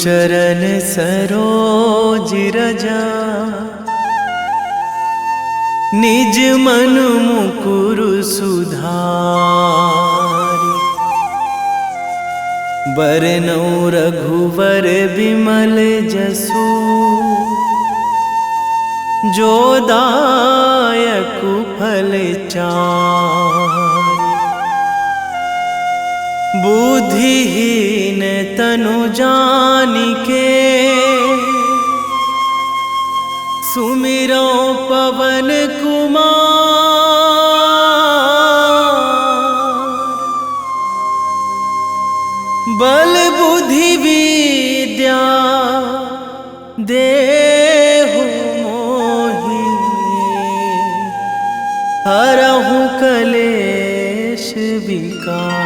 चरण सरोज रजा, निज मन मुकुर सुधारि। बरनौ रघुवर बिमल जसु, जो दायक फल चारि। बुद्धिहीन तनु जानिके, सुमिरो पवन कुमार। बल बुद्धि विद्या देहु मोहि, हरहु कलेश विकार।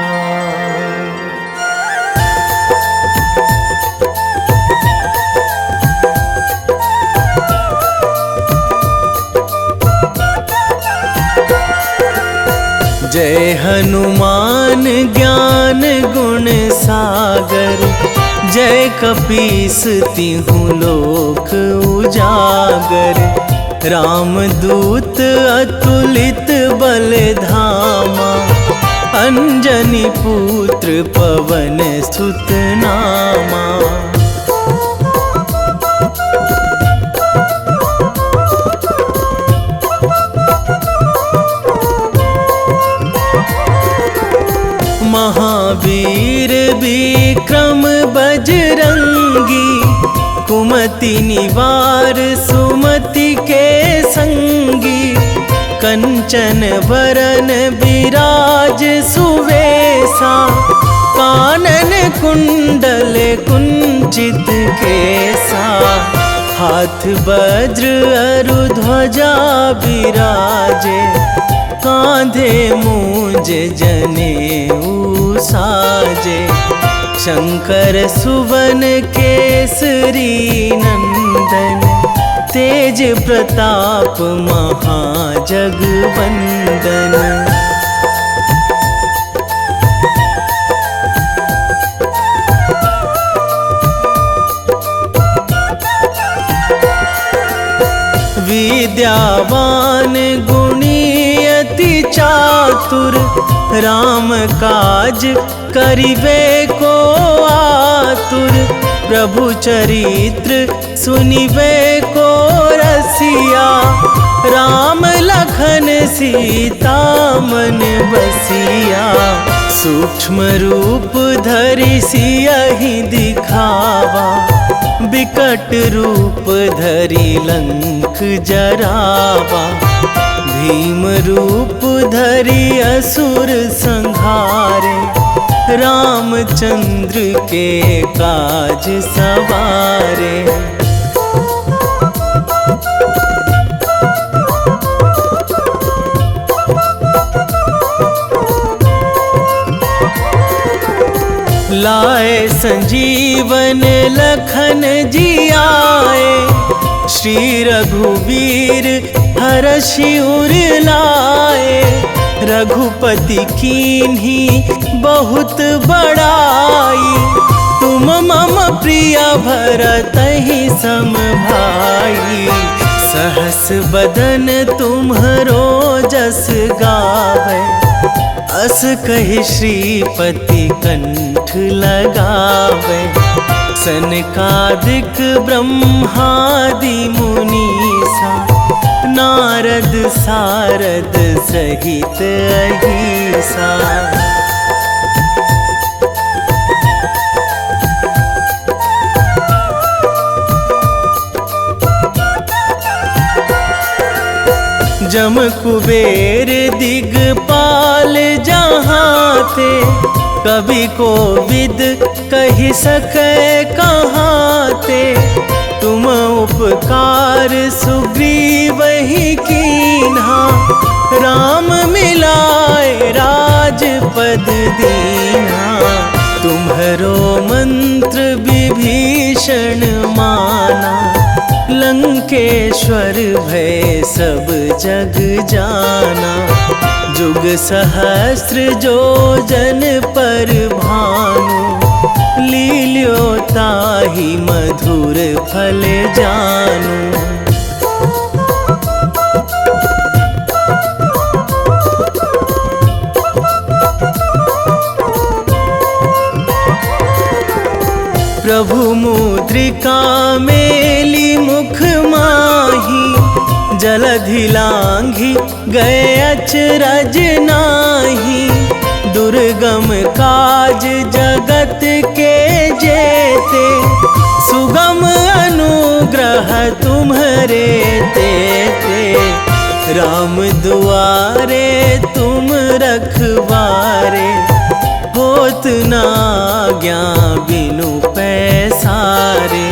जय हनुमान ज्ञान गुण सागर, जय कपीस तिहुँ लोक उजागर। रामदूत अतुलित बल धामा, अंजनी पुत्र पवन सुत नामा। महावीर विक्रम बजरंगी, कुमति निवार सुमति के संगी। कंचन वरन विराज सुवेशा, कानन कुंडल कुंचित केसा। हाथ वज्र अरु ध्वजा बिराजे, कांधे मूंज जनेऊ साजे। शंकर सुवन केसरी नंदन, तेज प्रताप महाजगवंदन। विद्यावान गुणी अति चातुर, राम काज करिबे को आतुर। प्रभु चरित्र सुनिबे को रसिया, राम लखन सीता मन बसिया। सूक्ष्म रूप धरि सियहि दिखावा, बिकट रूप धरि लंक जरावा। भीम रूप धरि असुर संहारे, रामचंद्र के काज सवारे। लाए संजीवन लखन जियाए, श्री रघुवीर हरषि उर लाए। रघुपति कीन्ही बहुत बड़ाई, तुम मम प्रिय भरतहि सम भाई। सहस बदन तुम्हरो जस गावै, अस कहि श्रीपति कंठ लगावै। सनकादिक ब्रह्मादि मुनीसा, नारद सारद सहित अहिसा। जम कुबेर दिगपाल जहाँ थे, कवि कोविद कहि सकै कहाँ ते। तुम उपकार सुग्रीवहि कीन्हा, राम मिलाए राजपद दीन्हा। तुम्हरो मंत्र विभीषण माना, लंकेश्वर भय सब जग जाना। जुग सहस्र जो जन पर भानु, लील्यो ताहि मधुर फल जानू। प्रभु मुद्रिका मेली मुख माही, जलधि लांघी गए अचरज नाही। दुर्गम काज जगत के जेते, सुगम अनुग्रह तुम्हरे तेते। राम दुआरे तुम रखवारे, होत ना आज्ञा बिनु पैसारे।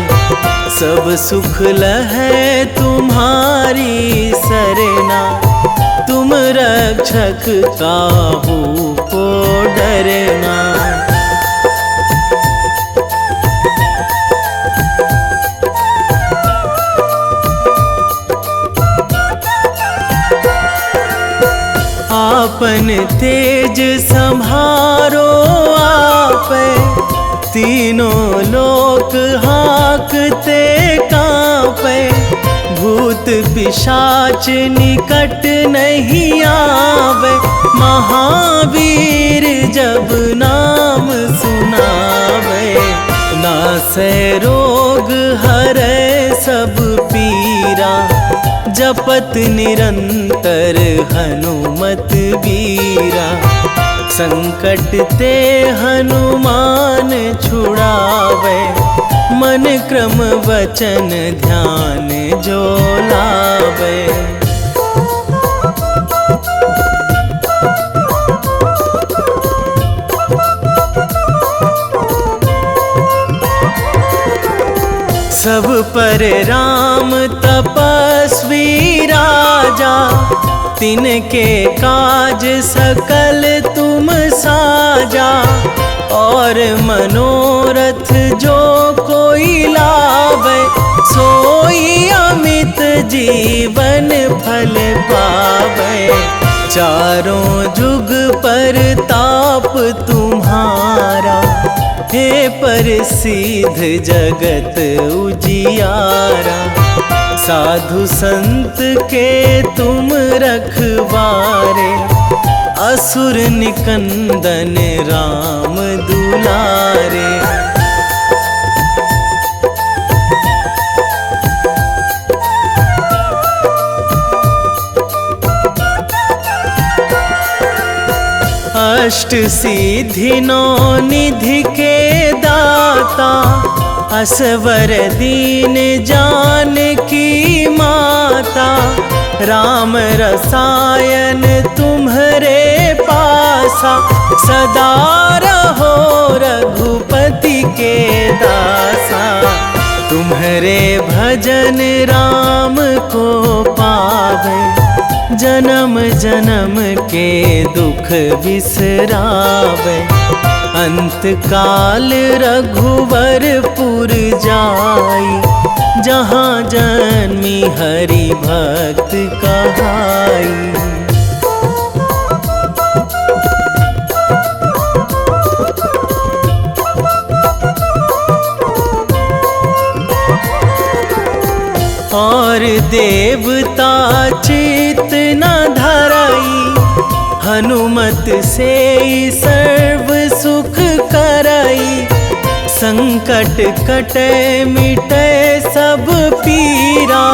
सब सुख लहै तुम्हारी सरना, तुम रक्षक काहू को डरना। आपन तेज संभारो आपै, तीनों लोक हाकते कांपै। भूत पिशाच निकट नहीं आवे, महावीर जब नाम सुनावे। नासै रोग हरै सब पीरा, जपत निरंतर हनुमत बीरा। संकट ते हनुमान छुड़ावे, मन क्रम वचन ध्यान जो लावे। सब पर राम तपस्वी राजा, तिनके काज सकल तुम साजा। और मनोरथ जो कोई लावे, सोई अमित जीवन फल पावे। चारों जुग पर ताप तुम्हारा, हे प्रसिद्ध जगत उजियारा। साधु संत के तुम रखवारे, असुर निकंदन राम दुलारे। अष्ट सिद्धि नौ निधि के दाता, असवर दीन जानकी माता। राम रसायन तुम्हरे पासा, सदा रहो रघुपति के दासा। तुम्हरे भजन राम को पावे, जन्म जन्म के दुख बिसरावे। अंत काल रघुवरपुर जाई, जहाँ जन्मी हरि भक्त कहाई। और देवता चित न धराई, हनुमत से सर्व सुख कराई। संकट कटे मिटे सब पीरा,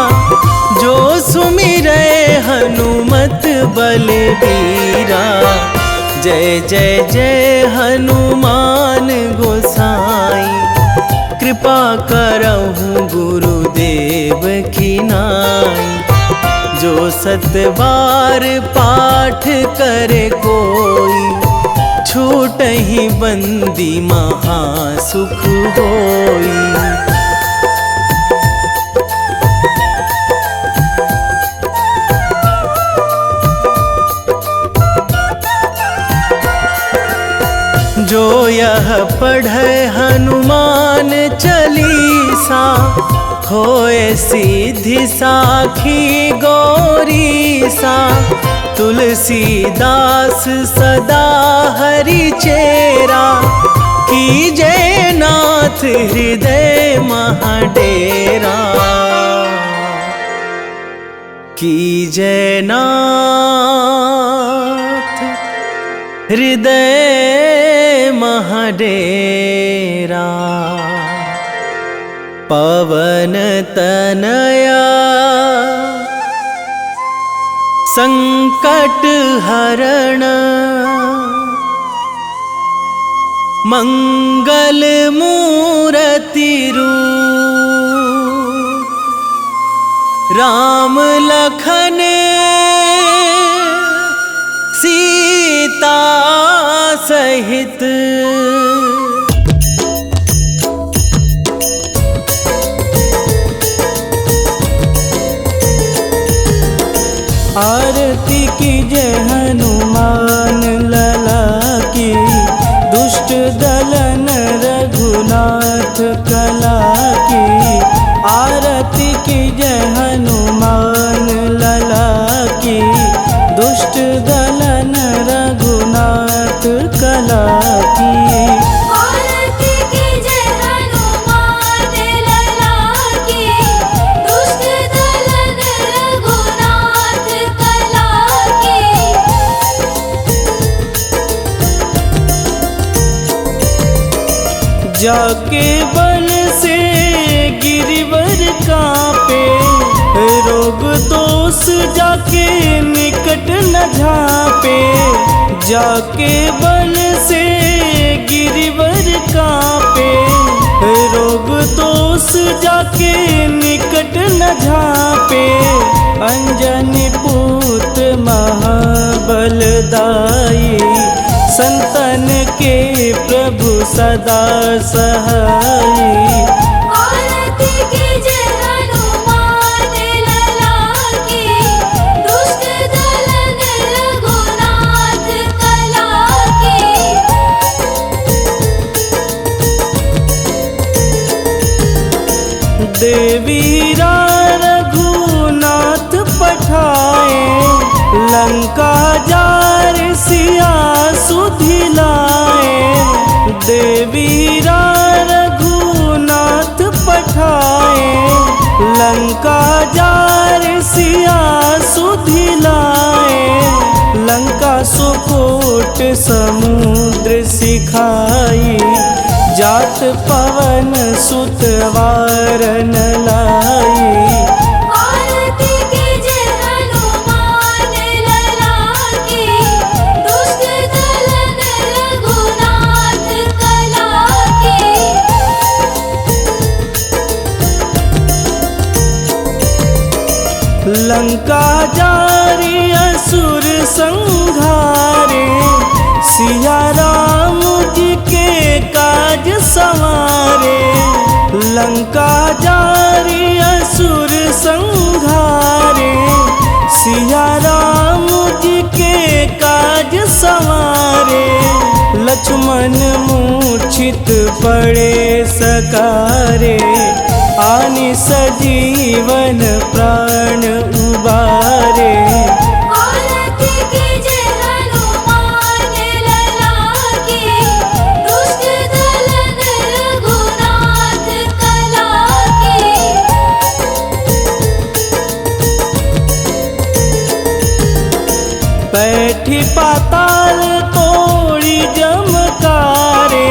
जो सुमिरै हनुमत बलबीरा। जय जय जय हनुमान गोसाई, कृपा करहु गुरुदेव की नाई। जो सतबार पाठ करे कोई, छूटहि बंदी महासुख होई। जो यह पढ़े हनुमान चालीसा, होए सिद्धि साखी गौरीसा। तुलसीदास सदा हरि चेरा, कीजे नाथ हृदय महाडेरा, कीजे नाथ हृदय महाडेरा। पवन तनया संकट हरण, मंगल मूर्ति रूप, राम लखन सीता सहित। आरती कीजे हनुमान लला की, दुष्ट दलन रघुनाथ कला की। आरती कीजे हनुमान लला की, दुष्ट दलन रघुनाथ कला की। आरती कीजे हनुमान लला की, दुष्ट दलन रघुनाथ कला की। जाके बल से गिरिवर कांपे, रोग दोष जाके निकट न झापे। जाके बल से गिरिवर कांपे, रोग दोष जाके निकट न झापे। अंजनी पूत महाबलदाई, संतन के प्रभु सदा सहाई। आरती कीजे हनुमान लला की, दुष्ट दलन रघुनाथ कला की। देवीरा रघुनाथ पठाए, लंका जार सिया सुधिलाए। देवीरा रघुनाथ पठाए, लंका जार सिया सुधिलाए। लंका सुकोट समुद्र सिखाई, जात पवन सुत वारन लाई। आरती कीजे हनुमान लला की, दुष्ट दलन रघुनाथ कला की। लंका जारी असुर संघारे, सिया राम जी के काज संवारे। लंका जारी असुर संघारे, सिया राम जी के काज संवारे। लक्ष्मण मूर्छित पड़े सकारे, आनि सजीवन प्राण उबारे। आरती कीजे हनुमान लला की, दुष्ट दलन रघुनाथ कला की। बैठी पाताल तोड़ी जमकारे,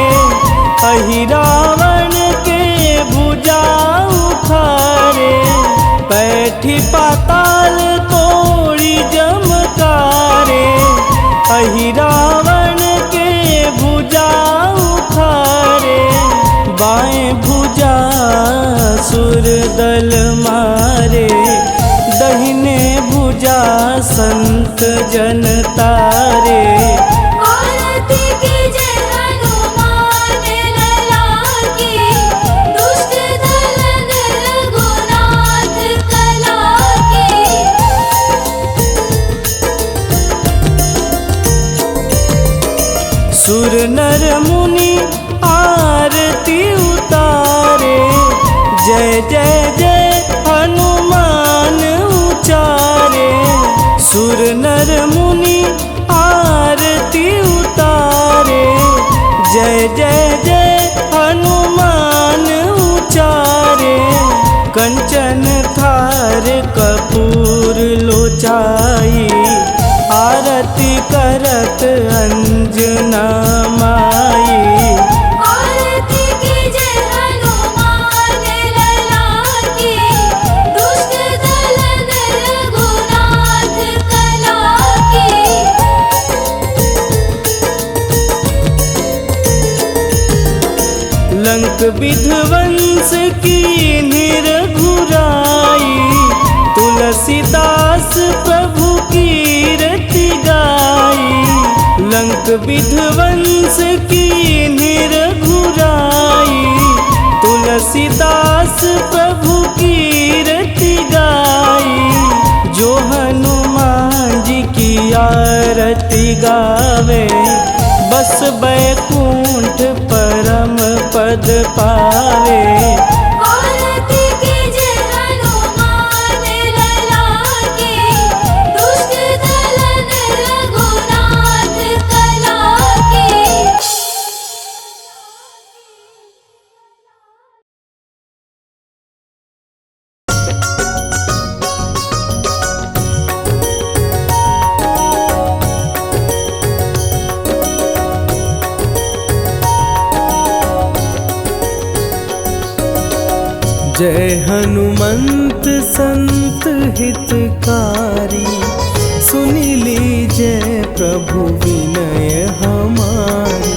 अहि रावण के भुजा उखारे। बैठी पाताल तोड़ी जमकारे, अहि रावण के भुजा उखारे। बाएं भुजा सुर दल मारे, दहिने भुजा संत जन तारे। आरती कीजे हनुमान लला की, दुष्ट दलन रघुनाथ कला की। सुर नर मुनि आरती उतारे, जय जय जय हनुमान उचारे। सुर नर मुनि आरती उतारे, जय जय जय हनुमान उचारे, कंचन थार कपूर लोचाई, आरती करत अंजना माई। आरती कीजे हनुमान लला की, दुष्ट दलन रघुनाथ कला की। लंक विध्वंस की निरघुराई, तुलसीदास प्रभु कीरति गाई। लंक विध्वंस की निरघुराई, तुलसीदास प्रभु कीरति गाई। जो हनुमान जी की आरती गावे, बस बैकुंठ परम पद पावे। आरती कीजे हनुमान लला की, दुष्ट दलन रघुनाथ कला की। जय हनुमंत संत हितकारी, सुनि लीजय प्रभु विनय हमारी।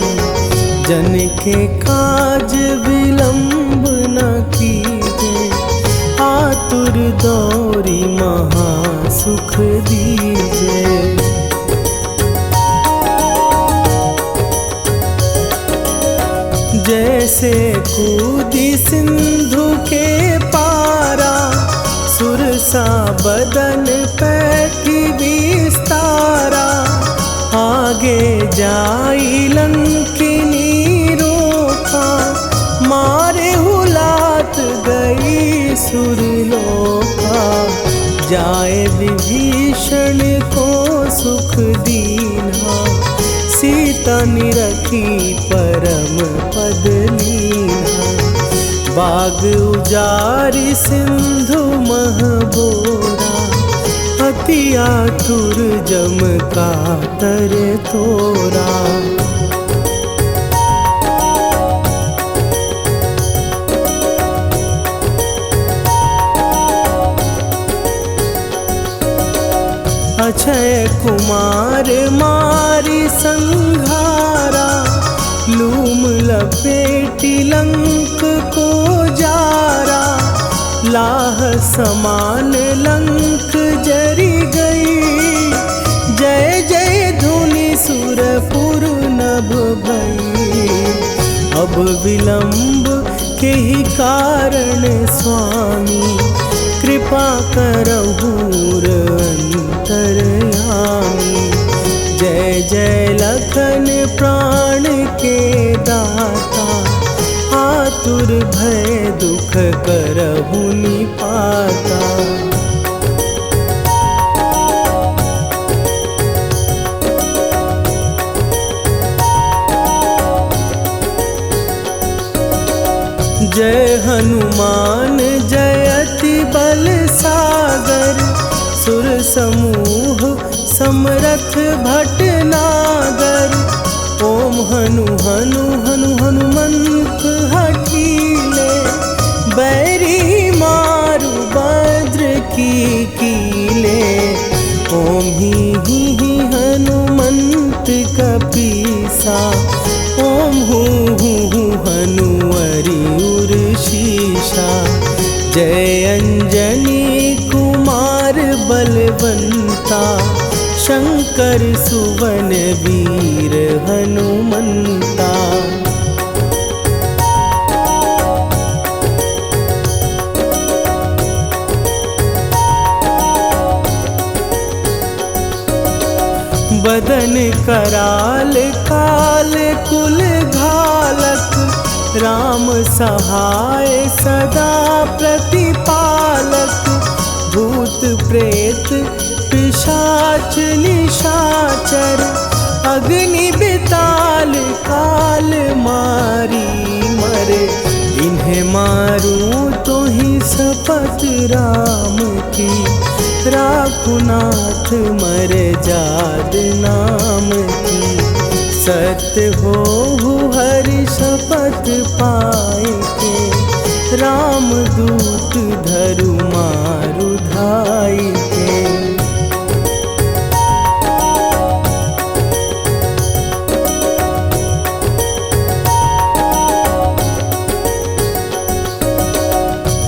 जन के काज विलंब न कीजे, आतुर दौरी महा सुख दीजे। जैसे कूदी सिंधु के पारा, सुरसा बदन पैठी विस्तारा। आगे जाई लंकिनी रोका, मारे हुलात गई सुरलोका। जाए विभीषण को सुख दीना, सीता निरखी परम पद लीना। बाग उजारि सिंधु महबोरा, अति आतुर जम कातर तोरा। अक्षय कुमार मारी संघारा, लूम लपेटी लंक को जारा। लाह समान लंक जरी गई, जय जय धुनि सुरपुर नभ भई। अब विलंब के ही कारण स्वामी, कृपा करहु अंतरयामी। जय जय लखन प्राण के दाता, आतुर भय दुख करहु निपाता। जय हनुमान जयति बल सागर, सुर समूह समरथ भटनागर। ओम हनु हनु हनु हनुमंत हठीले, बैरी मारु भद्र की कीले। ओम ही हनुमंत कपीसा, ओम हूँ हनुमरि उर्शीषा। जय अंजनी कुमार बलवंता, शंकर सुवन वीर हनुमंता। बदन कराल काल कुल घालक, राम सहाय सदा प्रतिपालक। भूत प्रेत पिशाच निशाचर, अग्नि बिताल काल मारी मरे, इन्हें मारूं तो ही शपथ राम की, राखुनाथ मरे जाद नाम की। सत्य हो हरि शपथ पाए के, राम दूत धरु मारु धाई के।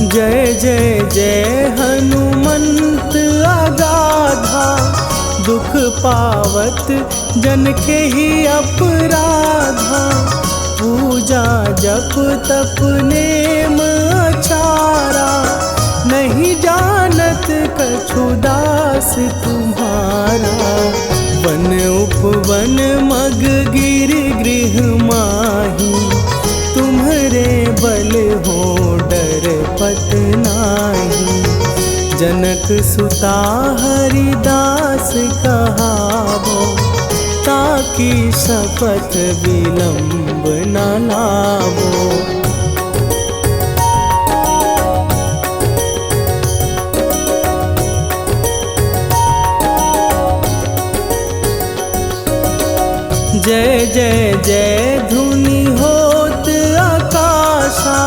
जय जय जय हनुमंत अगाधा, दुख पावत जन के ही अपराधा। पूजा जप तप नेम अचारा, नहीं जानत कछु दास तुम्हारा। वन उपवन मग गिर गृह माही, तुम्हारे बल हो डर पत नाही। जनक सुता हरिदास कहावो, ताकि शपथ विलंब न लावो। जय जय जय धुनि होत आकाशा,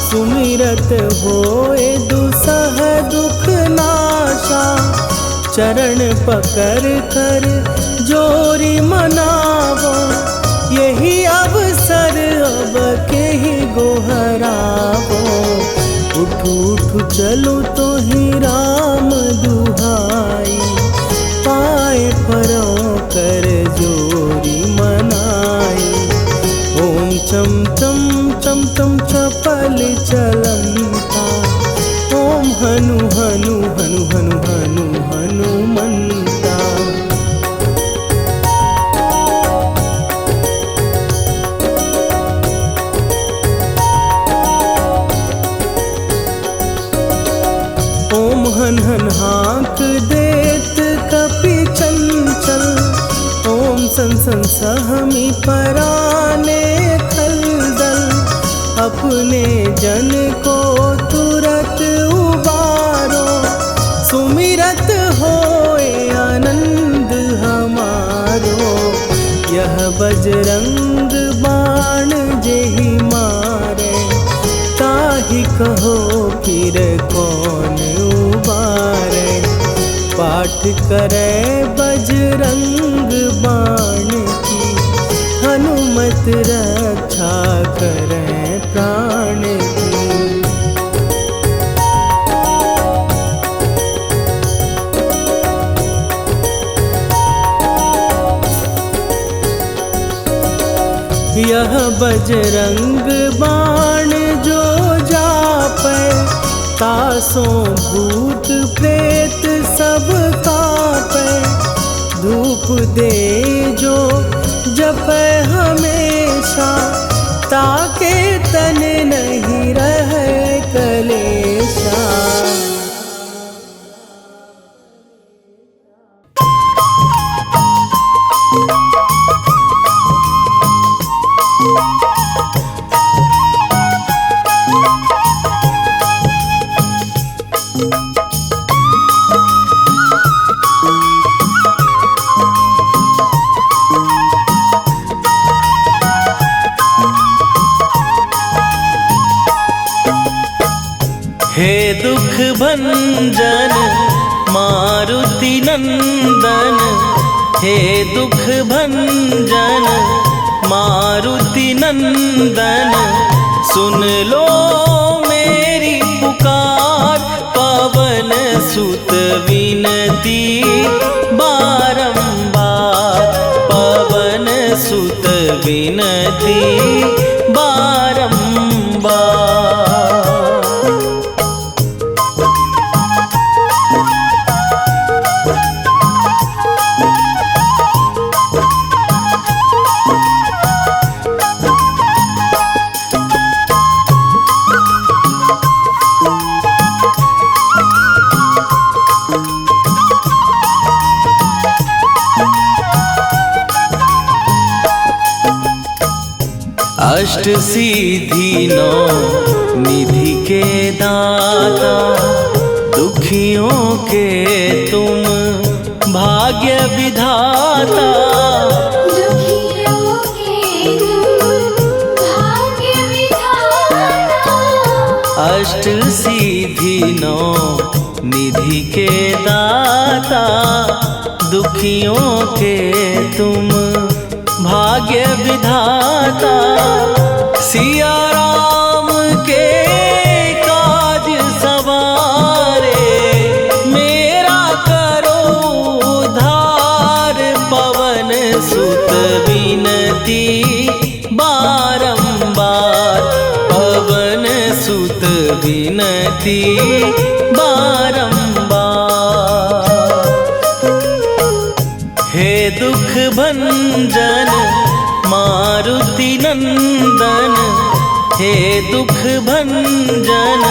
सुमिरत होए दुसह दुख नाशा। चरण पकड़ कर जोरी मनावो, यही अवसर अब के ही गोहरावो। उठू उठू चलो तो ही राम दुहाई, पाए परों कर जोरी मनाई। ओम चम चम चम चम चपल चलंता, ओम हनु हनु हनु हनु हनु हनुमंता। ओम हन हन हाँक देत कपि चंचल, ओम सन सन सहमी पराने खलदल। अपने जन को तुरत उबारो, सुमिरत होए आनंद हमारो। यह बजरंग बाण जेहि मारे, ताहि कहो फिर कौन उबारे। पाठ करे बजरंग बाण की, हनुमत रक्षा करे प्राण की। यह बजरंग बाण जो जापै, तासों भूत प्रेत सब कापै। धूप दे जो जपै हमेशा, ताके तन नहीं रहे कलेशा। हे दुख भंजन मारुति नंदन, हे दुख भंजन मारुति नंदन। सुन लो मेरी पुकार, पवन सुत विनती बारंबार। पवन सुत विनती बारंबार। अष्ट सिद्धि नौ निधि के दाता, दुखियों के तुम भाग्य विधाता। दुखियों के तुम भाग्य विधाता। अष्ट सिद्धि नौ निधि के दाता, दुखियों के तुम भाग्य विधाता। सिया राम के काज सवारे, मेरा करो उद्धार। पवन सुत विनती बारंबार, पवन सुत विनती बारंबार। हे दुख भंजन मारुति नंदन, हे दुख भंजन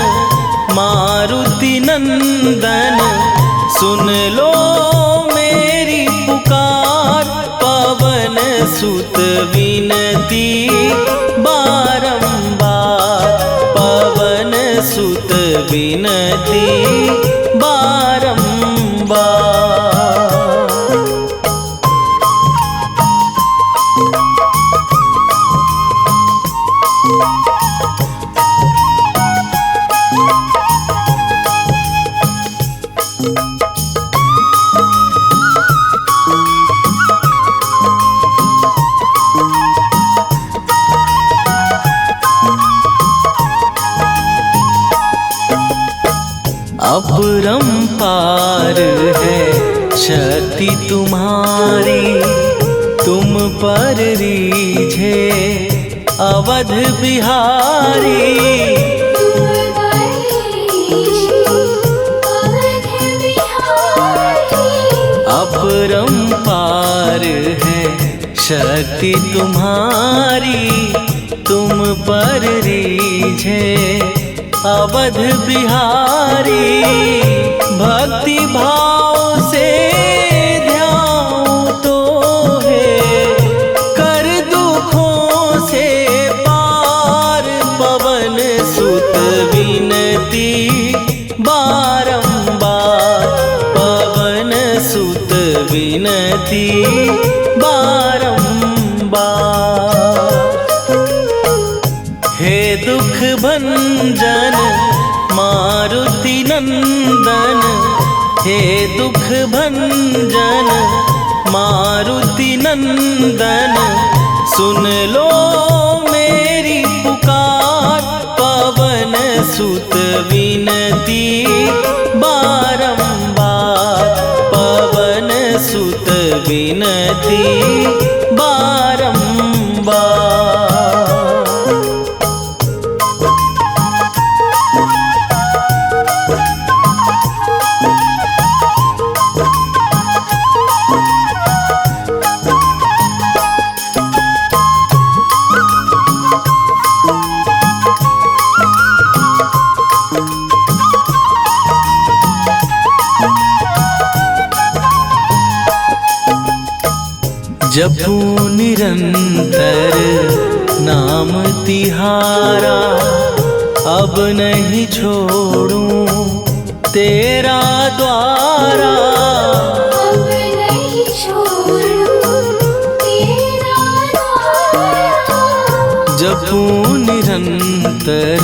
मारुति नंदन। सुन लो मेरी पुकार, पवन सुत विनती बारंबार, पवन सुत विनती बारंबार। अपरंपार है शक्ति तुम्हारी, तुम पर रीझे अवध बिहारी। अपरंपार है शक्ति तुम्हारी, तुम पर रीझे अवध बिहारी। भक्ति भाव से ध्यान तो है, कर दुखों से पार। पवन सुत विनती बारंबार, पवन सुत विनती बारंबार। हे दुख भंजन मारुति नंदन, हे दुख भंजन मारुति नंदन। सुन लो मेरी पुकार, पवन सुत विनती बारंबार, पवन सुत विनती बारंबार। जपू निरंतर नाम तिहारा, अब नहीं छोड़ूं तेरा द्वारा। अब नहीं छोड़ूं तेरा द्वारा। जपू निरंतर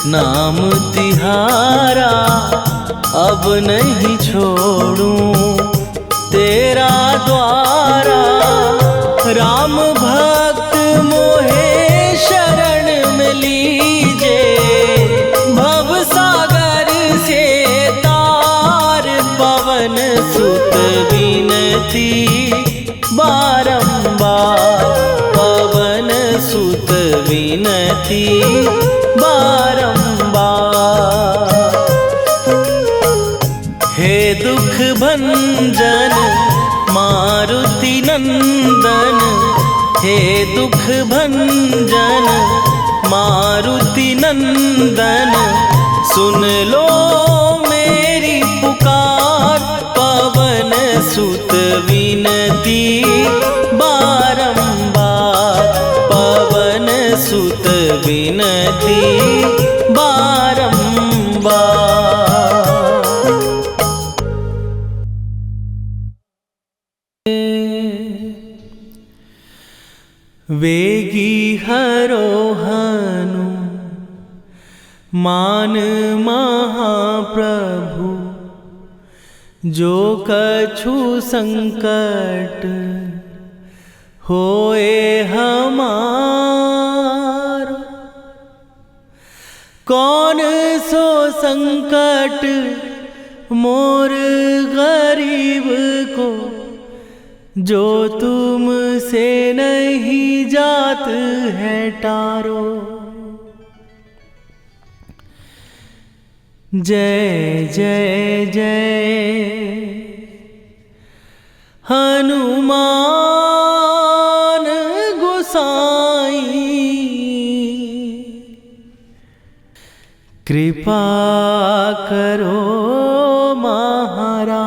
नाम तिहारा, अब नहीं छोड़ूं तेरा द्वारा। राम भक्त मोहे शरण में लीजे, भव सागर से तार। पवन सुत विनती बारंबार, पवन सुत विनती बारंबार। हे दुख भंजन मारुति नंदन, हे दुख भंजन मारुति नंदन। सुन लो मेरी पुकार, पवन सुत विनती बारंबार, पवन वेगी हरोहनु मान महाप्रभु, जो कछु संकट होए हमारो। कौन सो संकट मोर गरीब को, जो तुमसे नहीं जात है टारो। जय जय जय हनुमान गोसाई, कृपा करो महाराज।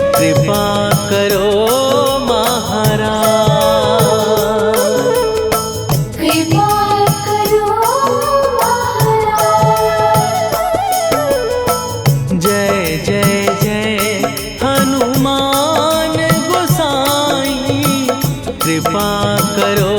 कृपा करो महाराज, कृपा करो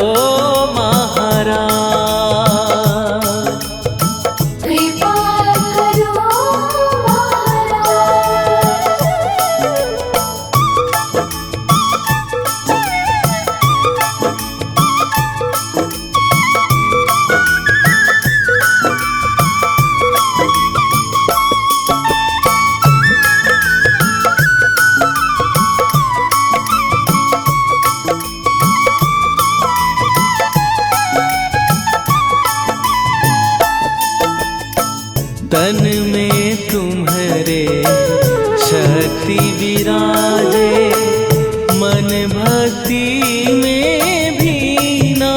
तन में तुम्हारे शक्ति विराजे, मन भक्ति में भीना।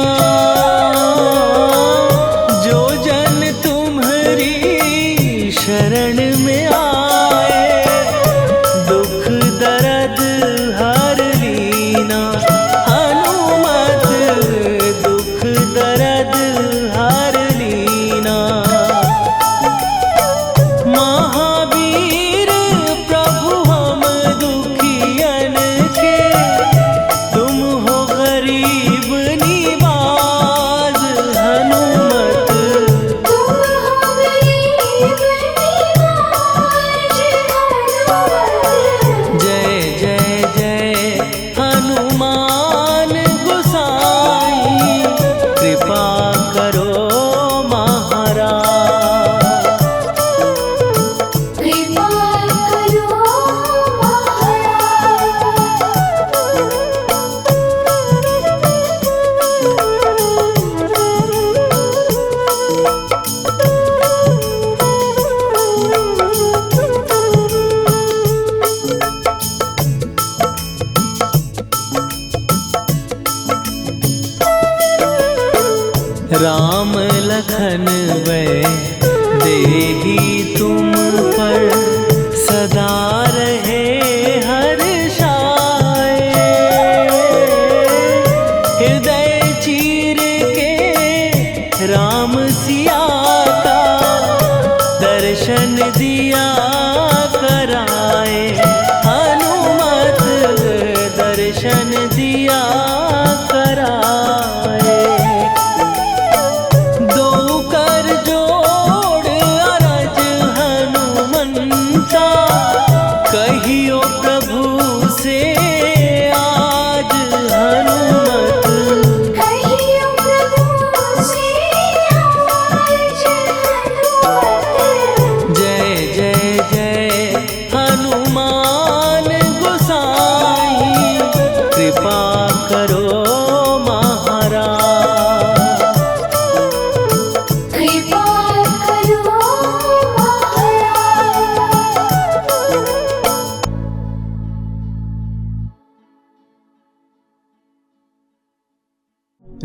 जो जन तुम्हारी शरण में आए, दुख दर्द हर लीना। हनुमत दुख दर्द हर लीना। महावीर प्रभु हम दुखियन के, तुम हो गरीब निवाज। हनुमत तुम हो गरीब निवाज। जय जय जय हनुमान गोसाई, कृपा करो महाराज। कृपा करो राम लखन वै देही तुम पर, सदा रहे हर्षाए। हृदय चीर के राम सिया का, दर्शन दिया कराए। हनुमत दर्शन दिया कराए। दो कर जोड़ अरज हनुमंता, कही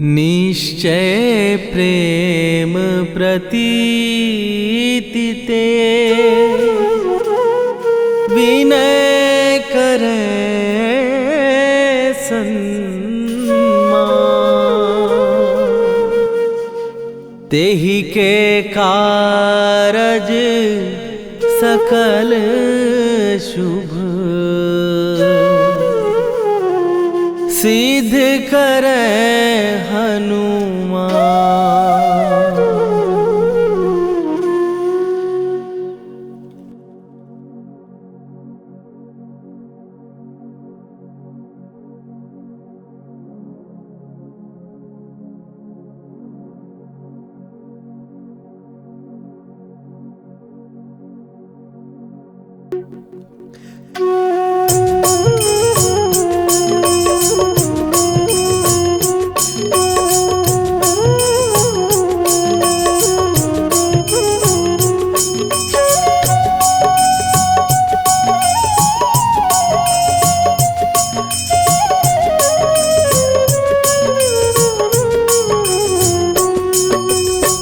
निश्चय प्रेम प्रतीति ते विनय करे सन्मान। तेहि के कारज सकल शुभ सिद्ध करे हनुमान।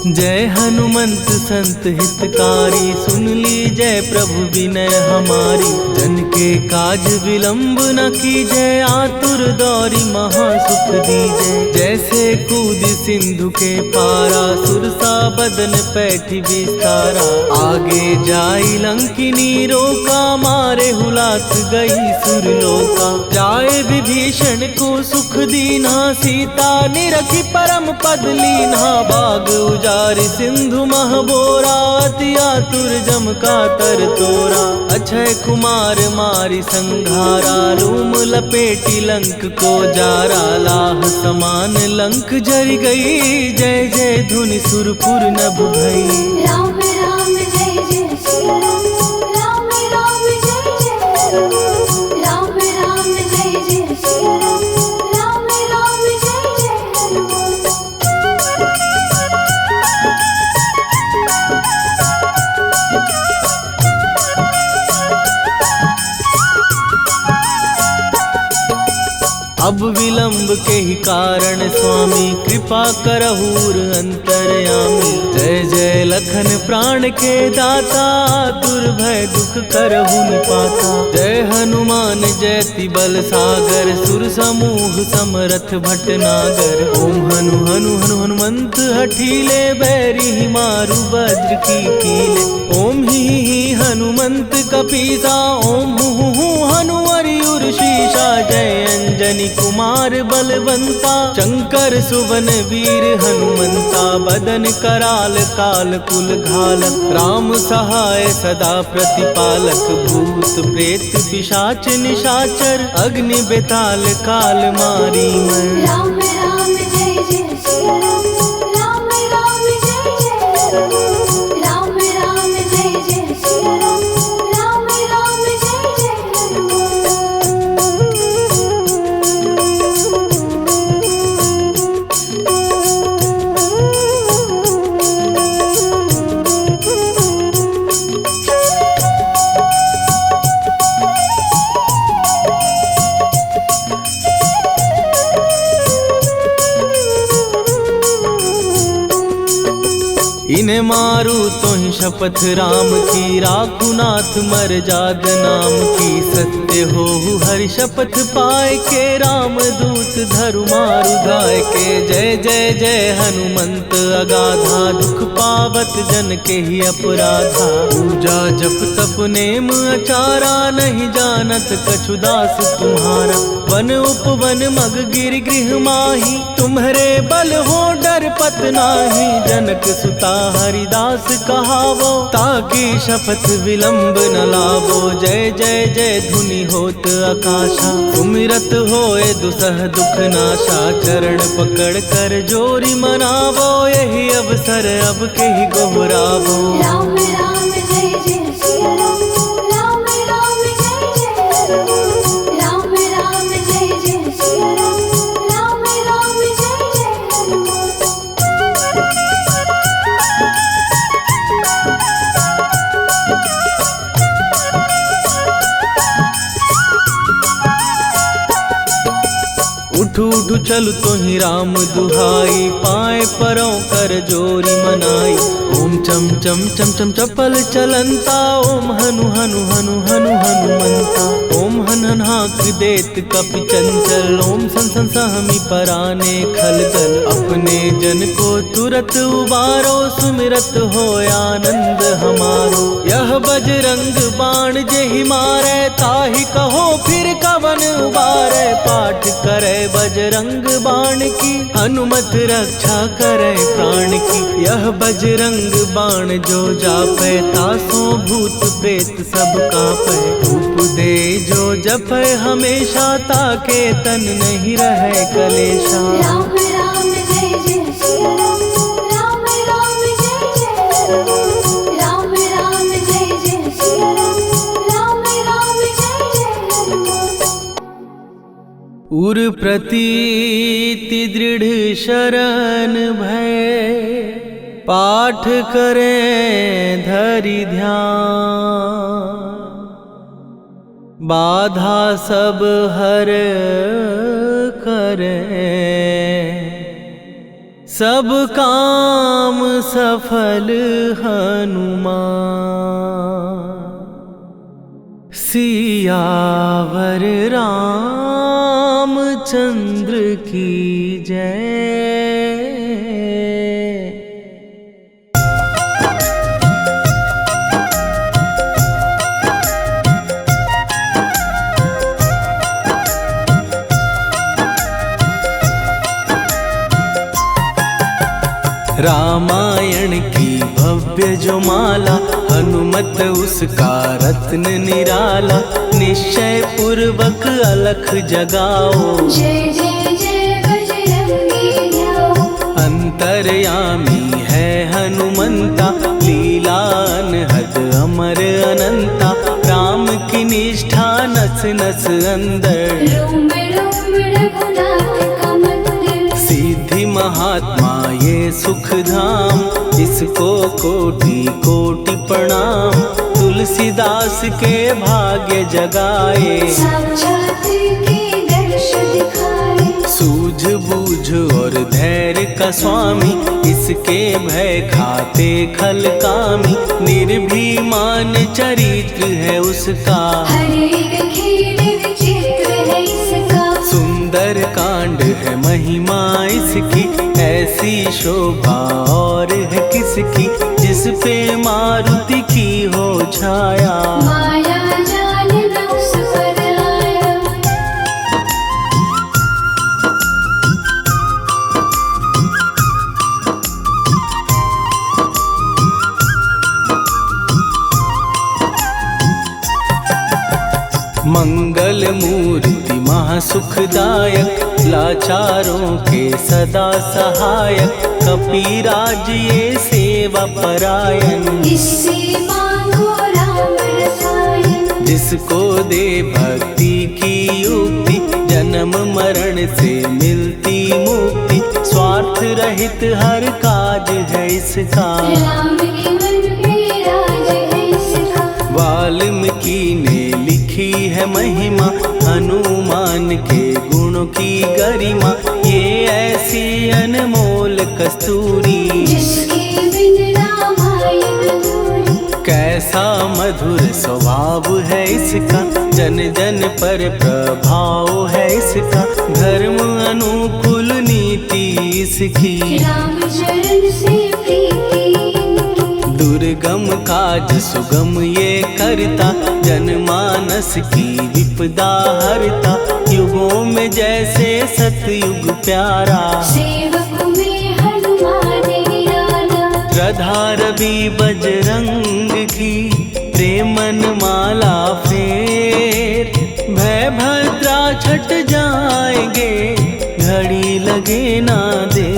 जय हनुमंत संत हितकारी, सुन ली जय प्रभु विनय हमारी। जन के काज विलंब न कीजय, आतुर दौरी महासुख दीजय। जैसे कूद सिंधु के पारा, सुरसा बदन पैठी विस्तारा। आगे जाई लंकिनी रोका, मारे हुलास गई सुरलोका। जाए विभीषण को सुख दीना, सीता निरखी परम पद लीना। बाग उजारि सिंधु महबोरा, अति आतुर जम का तर तोरा। अक्षय कुमार मारि संघारा, रूम लपेटी लंक को जारा। लाह समान लंक जरि गई, जय जय धुनि सुरपुर नभ भई। राम राम जय जय सिया राम, राम राम जय जय हनुमान। राम राम जय जय सिया राम, राम राम जय जय हनुमान। अब विलंब के ही कारण स्वामी, कृपा करहूर अंतरयामी। जय जय लखन प्राण के दाता, दुर्भय दुख करहु निपाता। जय हनुमान जयति बल सागर, सुर समूह समरथ भटनागर। ओम हनु हनु हनु हनुमंत हठीले, बैरी मारु वज्र की कीले। ओम ही हनुमंत कपीसा, ओम हु हनुमरि शीशा। जय अंजनी कुमार बलवंता, शंकर सुवन वीर हनुमंता। बदन कराल काल कुल घालक, राम सहाय सदा प्रतिपालक। भूत प्रेत पिशाच निशाचर, अग्नि बेताल काल मारी मैं। राम राम जय जय सिया राम, राम राम जय जय हनुमान। राम राम जय जय सिया राम, राम राम जय जय हनुमान। इन्हें मारू तो ही शपथ राम की, राखू नाथ मर जाद नाम की। सत्य हो हरि शपथ पाए के, राम दूत धरु मारु धाय के। जय जय जय हनुमंत अगाधा, दुख पावत जन के ही अपराधा। पूजा जप तप नेम अचारा, नहीं जानत कछु दास तुम्हारा। वन उपवन मग गिर गृह माही, तुम्हारे बल हो डर पत नाही। जनक सुता हरिदास कहावो, ताकि शपथ विलंब न लावो। जय जय जय धुनि होत आकाशा, सुमिरत होए दुसह दुख नाशा। चरण पकड़ कर जोरी मनावो, यही अवसर अब के ही गोहरावो। राम राम जय जय सिया राम, राम राम जय जय हनुमान। राम राम जय जय सिया राम, राम राम जय जय हनुमान। उठ उठ उठु चलु तोहि राम दुहाई, पाए परों कर जोरी मनाई। ओम चम चम चम चम चपल चलंता, ओम हनु हनु हनु हनु हनुमंता। ओम हन हन हाक देत कपि चंचल, ओम सन सन सहमी पराने खलदल। अपने जन को तुरत उबारो, सुमिरत हो आनंद हमारो। यह बजरंग बाण जेहि मारे, ताहि कहो फिर कवन उबारे। पाठ करे बजरंग बाण की, हनुमत रक्षा करे प्राण की। यह बजरंग बाण जो जापै, तासो भूत प्रेत सब कापै। धूप दे जो जपै हमेशा, ताके तन नहीं रहे कलेशा। राम राम जय जय सिया राम, राम राम जय जय राम। राम राम जय जय सिया राम, राम राम जय जय राम। उर प्रतीति दृढ़ शरण भय, पाठ करें धरि ध्यान। बाधा सब हर करें, सब काम सफल हनुमान। सियावर रामचंद्र की जय। रामायण की भव्य जो माला, हनुमत उसका रत्न निराला। निश्चय पूर्वक अलख जगाओ, जय जय जय बजरंगी ध्याओ। अंतर्यामी है हनुमंता, लीला अनहद अमर अनंता। राम की निष्ठा नस नस अंदर, रोम रोम रघुनाथ का मंदिर। सिद्धि महात्मा ये सुख धाम, इसको कोटि कोटि प्रणाम। तुलसीदास के भाग्य जगाए, साक्षात के दर्श दिखाए। सूझ बूझ और धैर्य का स्वामी, इसके भय खाते खल कामी। निर्भीमान चरित्र है उसका, हर एक खेल विचित्र है इसका। सुंदर कांड है महिमा इसकी, ऐसी शोभा और है किसकी। जिस पे मारुति की हो छाया, माया जाल न उस पर आया। मंगल मूर्ति महासुखदायक, लाचारों के सदा सहायक। कपिराज ये सेवा परायण, इससे मांगो राम रसायन। जिसको दे भक्ति की युक्ति, जन्म मरण से मिलती मुक्ति। स्वार्थ रहित हर काज है इसका, राम के मन पे राज है इसका। वाल्मीकि ने लिखी है महिमा, हनुमान के गुणों की गरिमा। ये ऐसी अनमोल कस्तूरी, जिसके बिन रामायण अधूरी। कैसा मधुर स्वभाव है इसका, जन जन पर प्रभाव है इसका। धर्म अनुकूल नीति इसकी, राम चरण से प्रीति इनकी। दुर्गम काज सुगम ये करता, जनमानस की विपदा हरता। युगों में जैसे सतयुग प्यारा, सेवक में हनुमान निराला। श्रद्धा रवि बजरंग की, प्रेमन माला फेर। भय भद्रा छट जाएंगे, घड़ी लगे ना दे।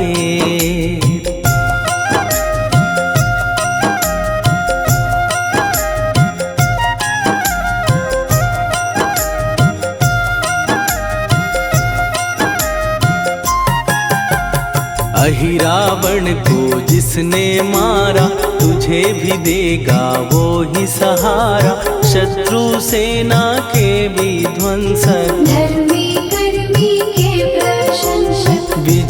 अहि रावण को जिसने मारा, तुझे भी देगा वो ही सहारा। शत्रु सेना के विध्वंसक, धर्मी कर्मी के प्रशंसक।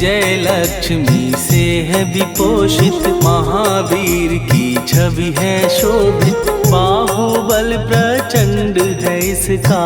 विजय लक्ष्मी से है विपोषित, महावीर की छवि है शोभित, बाहुबल प्रचंड है इसका,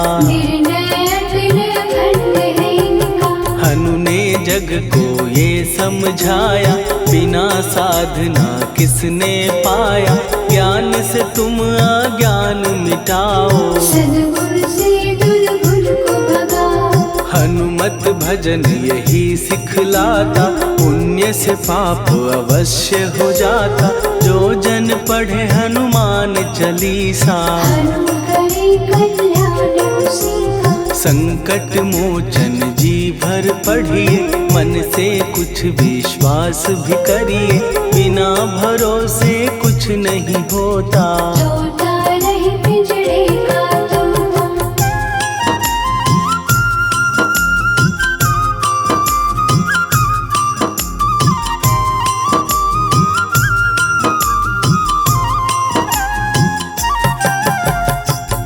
हनु ने जग को ये समझाया, बिना साधना किसने पाया, ज्ञान से तुम अज्ञान मिटाओ, सद्गुरु से दुर्गुण को भगाओ। हनुमत भजन यही सिखलाता, पुण्य से पाप अवश्य हो जाता, जो जन पढ़े हनुमान चालीसा, हनु करे कल्याण उसी का। संकट मोचन जी भर पढ़िए, मन से कुछ विश्वास भी करिए, बिना भरोसे कुछ नहीं होता, टूटा रहे पिंजड़े का तोता।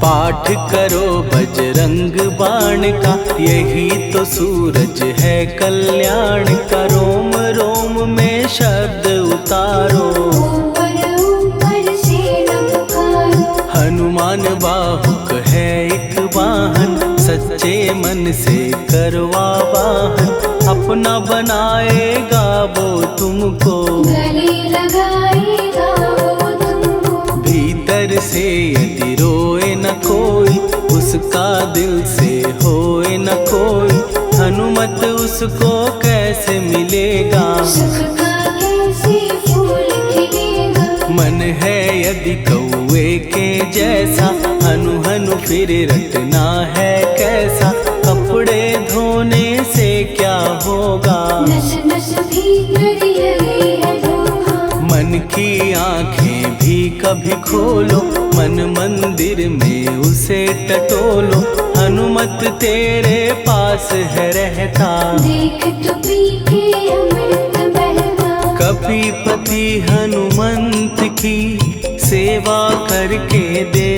पाठ करो बजरंग बाण का, यही तो सूरज है कल्याण का, रोम रोम में शब्द उतारो, ऊपर ऊपर से न पुकारो। हनुमान बाहुक है एक वाहन, सच्चे मन से करवा वाहन, अपना बनाएगा वो तुमको, गले लगाएगा वो तुमको। भीतर से यदि रोए न कोई, उसका दिल से होए न कोई, हनुमत उसको कैसे मिलेगा, सुख का कैसे फूल खिलेगा। मन है यदि कौवे के जैसा, हनु हनु फिर रटना है कैसा, कपड़े धोने से क्या होगा, नस नस भीतर यही है धोखा। मन की आंखें भी कभी खोलो, मन मंदिर में उसे टटोलो, हनुमत तेरे पास है रहता, देख तो पी के अमृत बहता। कपीपति हनुमंत की सेवा करके दे,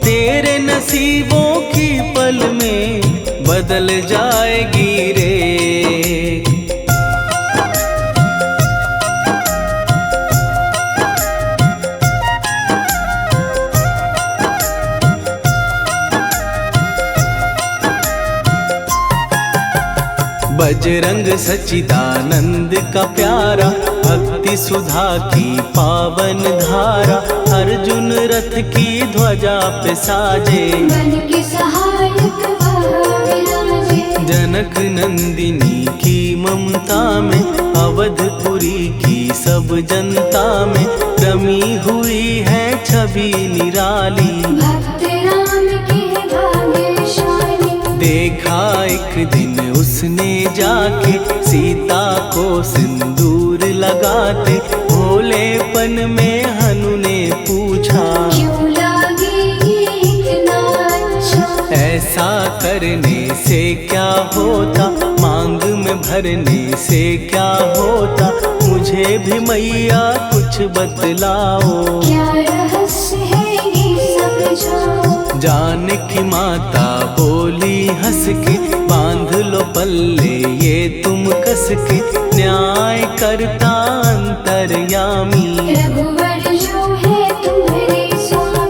तेरे नसीबों की पल में बदल जाएगी रे। बजरंग सच्चिदानंद का प्यारा, भक्ति सुधा की पावन धारा, अर्जुन रथ की ध्वजा पे साजे, मन के सहायक वह विराजे। जनक नंदिनी की ममता में, अवधपुरी की सब जनता में, रमी हुई है छवि निराली, भक्त राम के भाग्यशाली। देखा एक दिन उसने जाके, सीता को सिंदूर लगाते, भोलेपन में हनु ने पूछा, क्यों लागे ये इतना अच्छा। ऐसा करने से क्या होता, मांग में भरने से क्या होता, मुझे भी मैया कुछ बतलाओ, क्या रहस्य है ये समझाओ। जानकी माता बोली हंस के, बांध लो पल्ले ये तुम कस के, न्याय करता अंतर्यामी, रघुवर जो है तुम्हारे स्वामी।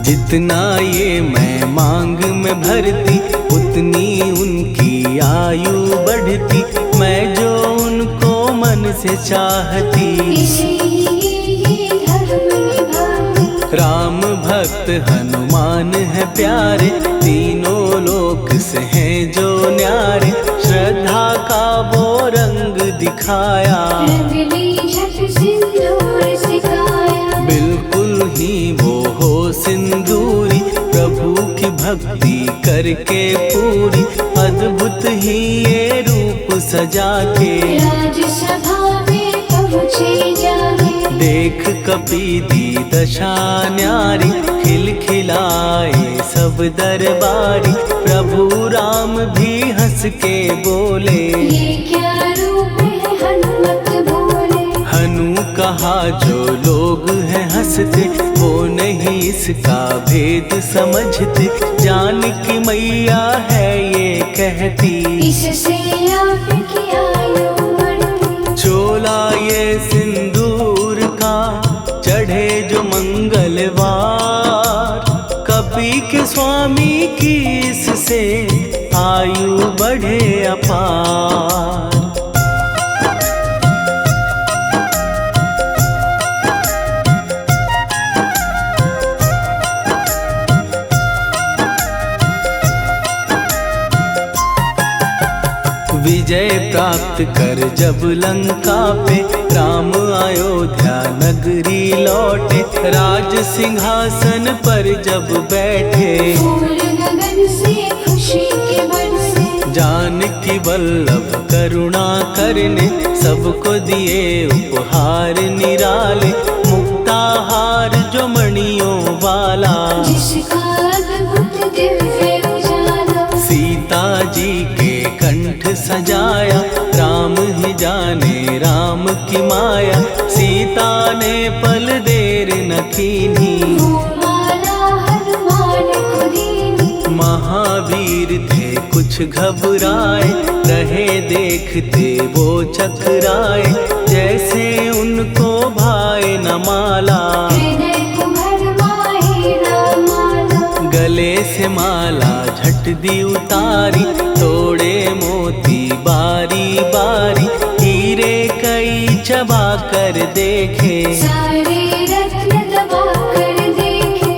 जितना ये मैं मांग में भरती, उतनी उनकी आयु बढ़ती, मैं जो उनको मन से चाहती, इसीलिए धर्म निभाती। राम भक्त हनुमान है प्यारे, तीनों लोक से हैं जो न्यारे, श्रद्धा का वो रंग दिखाया, रंग ली झट सिंदूर सिखाया। बिल्कुल ही वो हो सिंदूरी, प्रभु की भक्ति करके पूरी, अद्भुत ही ये रूप सजा के, राजसभा में पहुँचे जाके। देख कपीदी दशा न्यारी, खिलखिलाए सब दरबारी, प्रभु राम भी हंस के बोले, ये क्या रूप है कहा जो लोग हैं हंसते वो नहीं इसका भेद समझते। जान की मैया है ये कहती इससे आपकी आयु बढ़ती। चोला ये सिंदूर का चढ़े जो मंगलवार, कपी के स्वामी की इससे आयु बढ़े अपार। विजय प्राप्त कर जब लंका पे राम अयोध्या नगरी लौटे, राज सिंहासन पर जब बैठे फूल गगन से खुशी के बरसे। जानकी वल्लभ करुणा करने सबको दिए उपहार निराले। मुक्ताहार जो मणियों वाला जिसका अद्भुत दिव्य उजाला। सीता जी के कंठ सजाया, राम ही जाने राम की माया। सीता ने पल देर न कीन्ही वो माला हनुमान को दीनी। महावीर थे कुछ घबराए, रहे देखते वो चकराए। जैसे उनको भाए न माला, हृदय को भरमाए रामाला। गले से माला झट दी उतारी, तोड़े मोती बारी बारी। हीरे कई चबा कर देखे, सारे रत्न दबा कर देखे।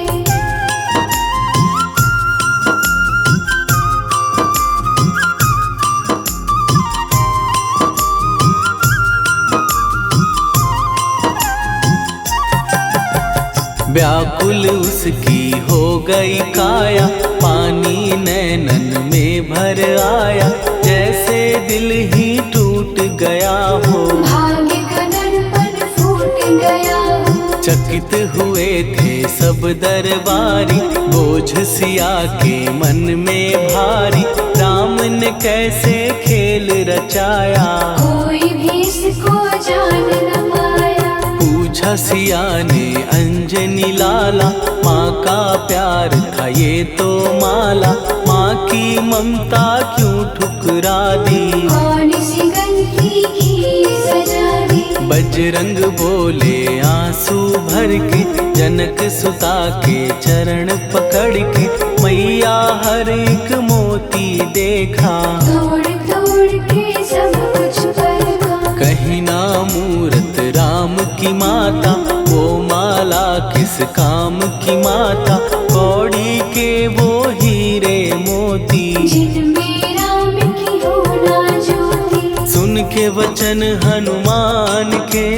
व्याकुल उसकी हो गई काया, पानी नैनन में भर आया। जैसे दिल ही टूट गया हो, भाग्य का दर्पण फूट गया हो। चकित हुए थे सब दरबारी, बोझ सिया के मन में भारी। राम ने कैसे खेल रचाया, कोई भी इसको जान न पाया। पूछा सिया ने अंजनी लाला, माँ का प्यार था ये तो माला। माँ की ममता क्यों ठुकरा दी, कौन सी गलती की सजा दी। बजरंग बोले आंसू भर के, जनक सुता के चरण पकड़ के। मैया हर एक मोती देखा, तोड़ तोड़ के सब कुछ परखा। कहीं ना मूरत राम की माता, वो माला किस काम की माता। कौड़ी के वो हीरे मोती, जिनमें राम की होना ज्योति। सुन के वचन हनुमान के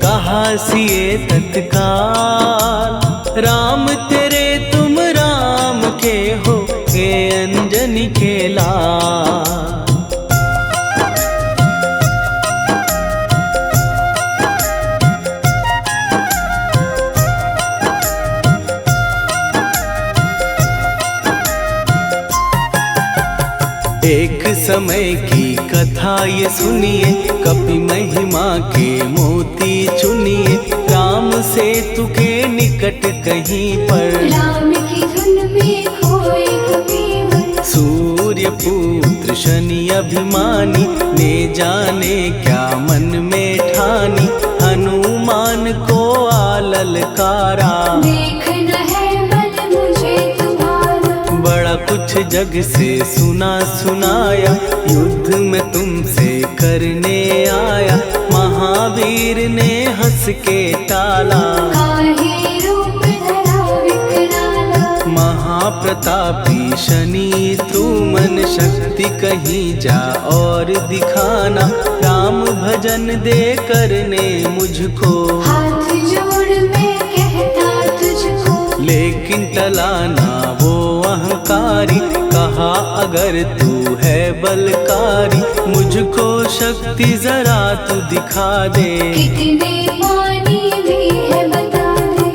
कहा सिए तत्काल। राम तेरे तुम राम के हो, के अंजनी के लाल। एक समय की कथा ये सुनिए, कपि महिमा के मोती चुनिए। राम सेतु के निकट कहीं पर, राम की धुन में खोए कबीर। सूर्य पुत्र शनि अभिमानी, ने जाने क्या मन में ठानी। हनुमान को आललकारा, देखना है बल मुझे तुम्हारा। बड़ा कुछ जग से सुना सुनाया, युद्ध में तुमसे करने आया। महावीर ने हंस के टाला, काहे रूप धरा विकराला। महाप्रतापी शनि तू मन शक्ति कहीं जा और दिखाना। राम भजन दे करने मुझको, हाथ जोड़ मैं कहता तुझको। लेकिन टलाना वो अहंकारी। कहा अगर तू है बलकारी, मुझको शक्ति जरा तू दिखा दे। कितने पानी भी है बता दे।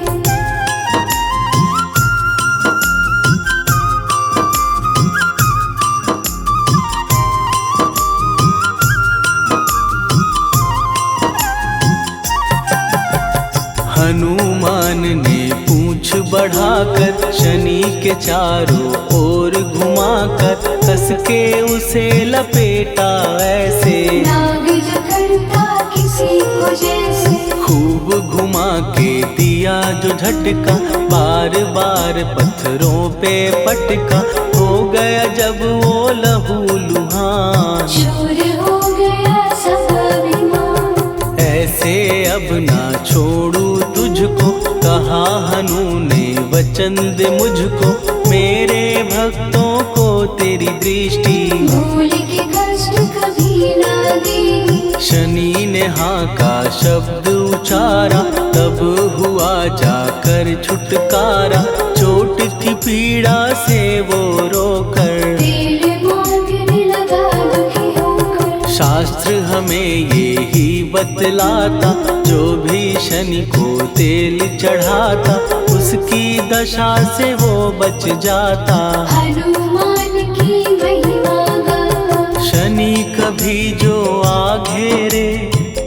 छुपाकर शनि के चारों ओर घुमाकर कस के उसे लपेटा ऐसे। नाग जो करता किसी को जैसे, खूब घुमा के दिया जो झटका, बार बार पत्थरों पे पटका, हो गया जब वो लहू लुहान। शूर हो गया सब अभिमान, ऐसे अब ना छोड़ू तुझको, कहा हनु ने वचन दे मुझको, मेरे भक्तों को तेरी दृष्टि भूल के कष्ट कभी ना देगी। शनि ने हाँ का शब्द उचारा, तब हुआ जाकर छुटकारा, चोट की पीड़ा से वो रोकर तेल मांगने लगा दुखी होकर। शास्त्र हमें ये ही बतलाता, जो भी शनि को तेल चढ़ाता, उसकी दशा से वो बच जाता। हनुमान की महिमा गाता, शनि कभी जो आ घेरे,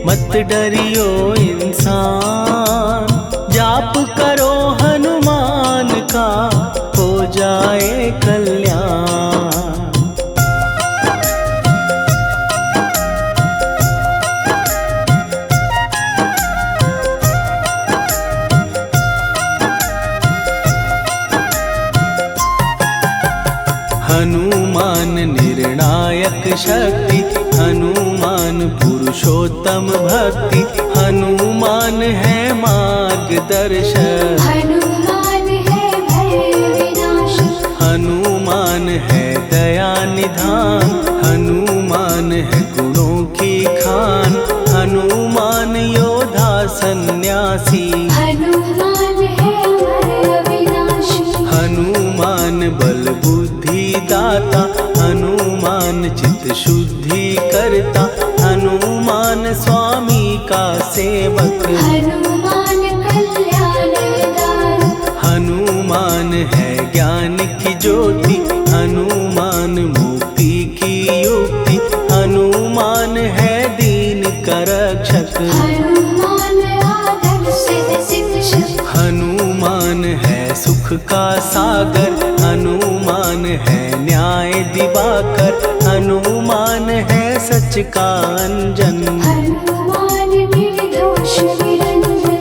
मत डरियो इंसान, जाप करो हनुमान का, हो जाए कल्याण। हनुमान निर्णायक शक्ति, हनुमान पुरुषोत्तम भक्ति, हनुमान है मार्गदर्शक, हनुमान है भय विनाशक। हनुमान है दया निधान, हनुमान है गुणों की खान, हनुमान योद्धा सन्यासी, हनुमान है भय विनाशी। हनुमान बल बुद्धि दाता, हनुमान चित्त शुद्धि करता, हनुमान स्वामी का सेवक, हनुमान कल्याणदायक। हनुमान है ज्ञान की ज्योति, हनुमान मुक्ति की युक्ति, हनुमान है दीन का रक्षक, हनुमान आदर से शिक्षक। हनुमान है सुख का सागर, हनुमान है न्याय दिवाकर, हनुमान है सच का अंजन। हनुमान निर्दोष निरंजन,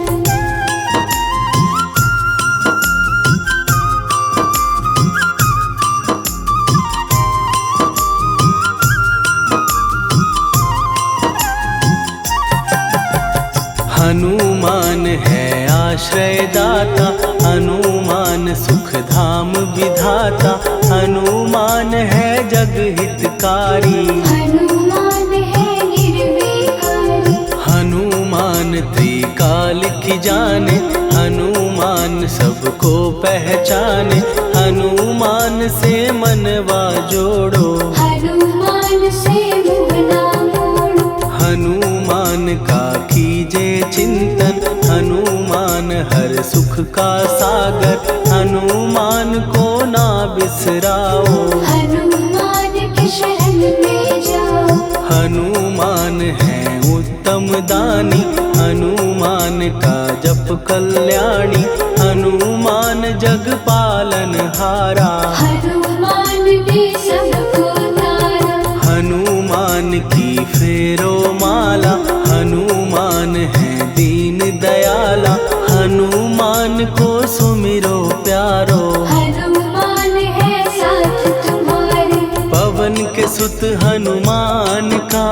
हनुमान है आश्रय दाता, हनुमान सुख धाम विधाता, हनुमान है जग हितकारी, हनुमान है निर्विकारी। हनुमान त्रिकाल की जाने, हनुमान सबको पहचाने, हनुमान से मनवा जोड़ो, हनुमान से मुँह ना मोड़ो। हनुमान का कीजे चिंतन, हनुमान हर सुख का सागर, हनुमान को ना बिसराओ, हनुमान की शरण में जाओ। हनुमान है उत्तम दानी, हनुमान का जप कल्याणी, हनुमान जग पालन हारा, हनुमान ने सबको तारा। हनुमान की फेरो माला, हनुमान है दीन दयाला, हनुमान को सुमिरो प्यारो, हनुमान है साथ तुम्हारे। पवन के सुत हनुमान का,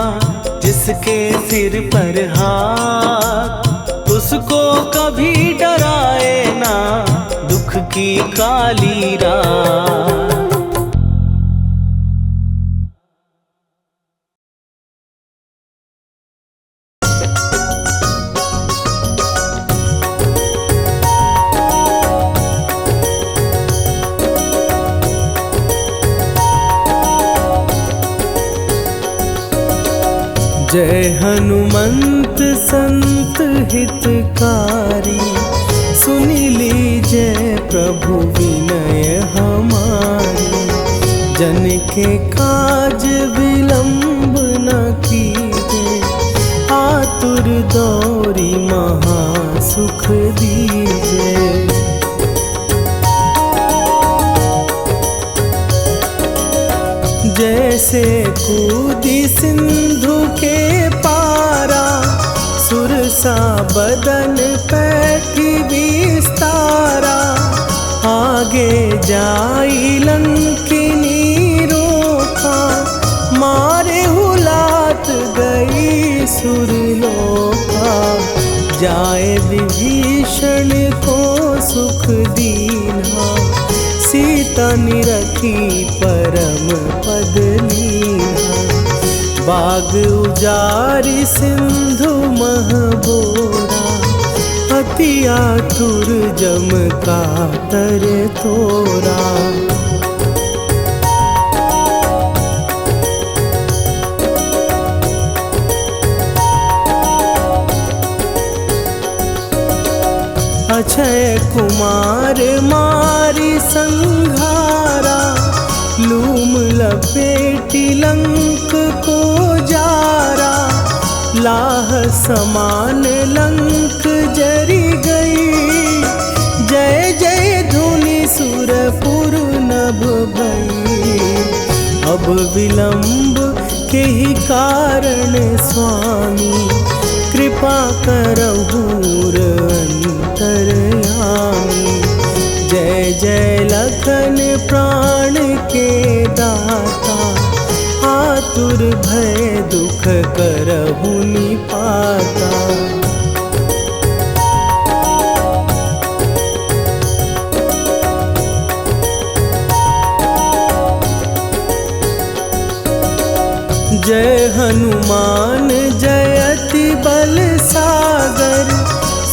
जिसके सिर पर हाथ, उसको कभी डराए ना दुख की काली रात। जय हनुमंत संत हितकारी, सुनी लीजिए प्रभु विनय हमारी। जन के काज विलंब न कीजिए, आतुर दौरी महासुख दीजिए। जैसे कूदी सिंधु के पारा, सुरसा बदन पैठी विस्तारा, आगे जाई लंकिनी रोका, मारे हुलात गई सुरलोका, जाए विभीषण को सुख दीना, सीता निरखी परम पद लीना, बाग उजारि सिंधु महबोरा, अति आतुर जम कातर तोरा। अक्षय कुमार मारी संघारा, लूम लपेटी लंक को जारा, लाह समान लंक जरी गई, जय जय धुनि सुरपुर नभ भई, अब विलंब के ही कारण स्वामी, कृपा करहु अंतरयामी, जय जय लखन प्राण के दाता, आतुर भय दुख करहु निपाता। जय हनुमान जयति बल सागर,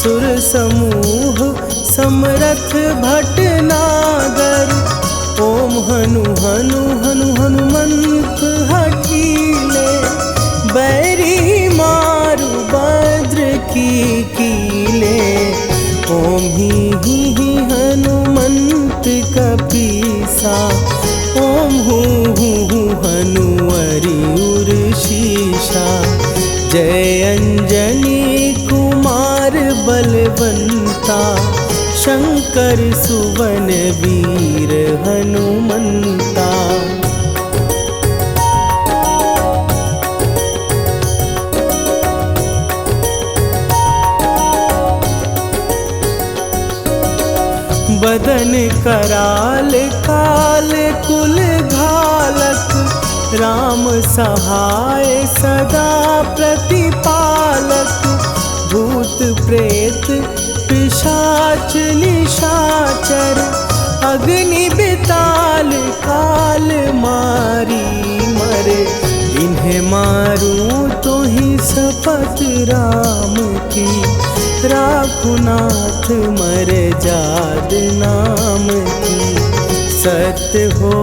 सुर समूह समरथ भटनागर, ओम हनु हनु हनु हनुमंत हठीले, बैरी मारु भद्र की कीले, ओम ही हनुमंत कपीसा, ओम हूँ हनुअरि उर्शीषा, जय अंजनी कुमार बलवंता, शंकर सुवन वीर हनुमंता। बदन कराल काल कुल घालक, राम सहाय सदा प्रतिपालक, भूत प्रेत पिशाच निशाचर, अग्नि बिताल काल मारी मरे, इन्हें मारूं तो ही शपथ राम की, राखुनाथ मर जाद नाम की, सत्य हो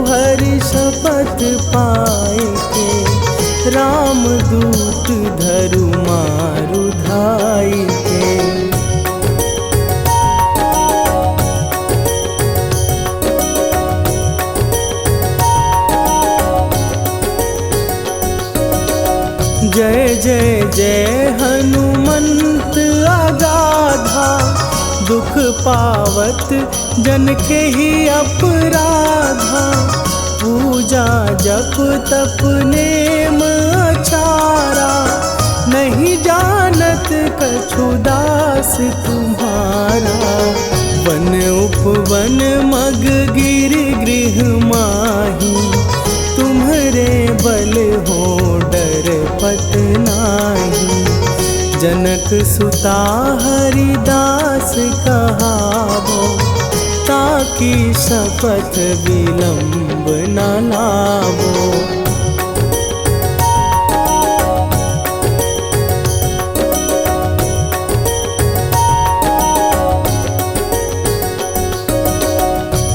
हरि शपथ पाए के, राम दूत धरु मारु धाई के। जय जय जय हनुमंत अगाधा, दुख पावत जन के ही अपराधा, पूजा जप तप नेम अचारा, नहीं जानत कछु दास तुम्हारा, वन उपवन मग गिर गृह माही, तुम्हरे बल हो डर पत नाही, जनक सुता हरिदास कहावो, ताकि शपथ विलंब न लावो।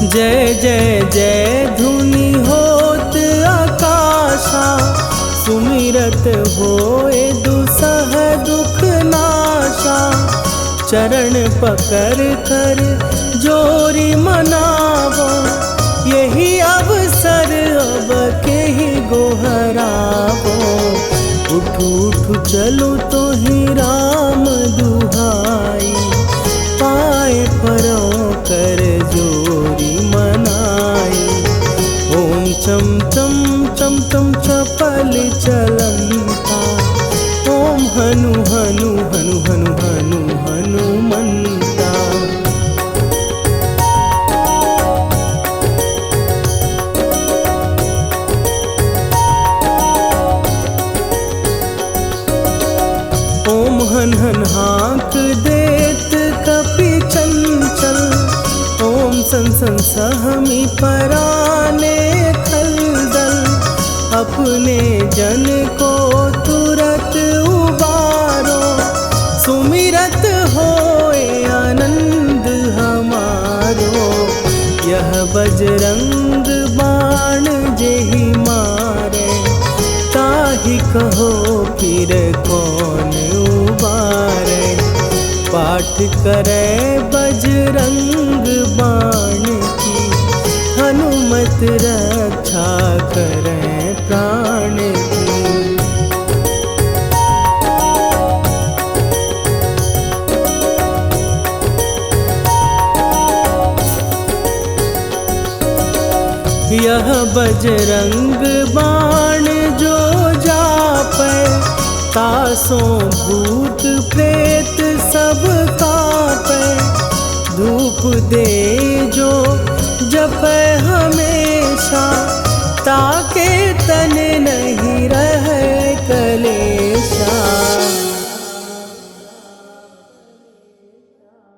जय जय जय धुनि होत आकाशा, सुमिरत होए दुसह दुख नाशा, चरण पकड़ कर जोरी मनावो, यही अवसर अब के ही गोहरावो, उठ उठ चलो तो ही राम दुहाई, पाए परों कर जोरी मनाई, ओम चम चम चम सन सन सहमी पराने खलदल, अपने जन को तुरत उबारो। सुमिरत होए आनंद हमारो, यह बजरंग बाण जेहि मारे, ताहि कहो फिर कौन उबारे। पाठ करे बजरंग बाण की, हनुमत रक्षा करे प्राण की। यह बजरंग बाण जो जापै, तासों भूत प्रेत सब कांपै। धूप दे जो जपै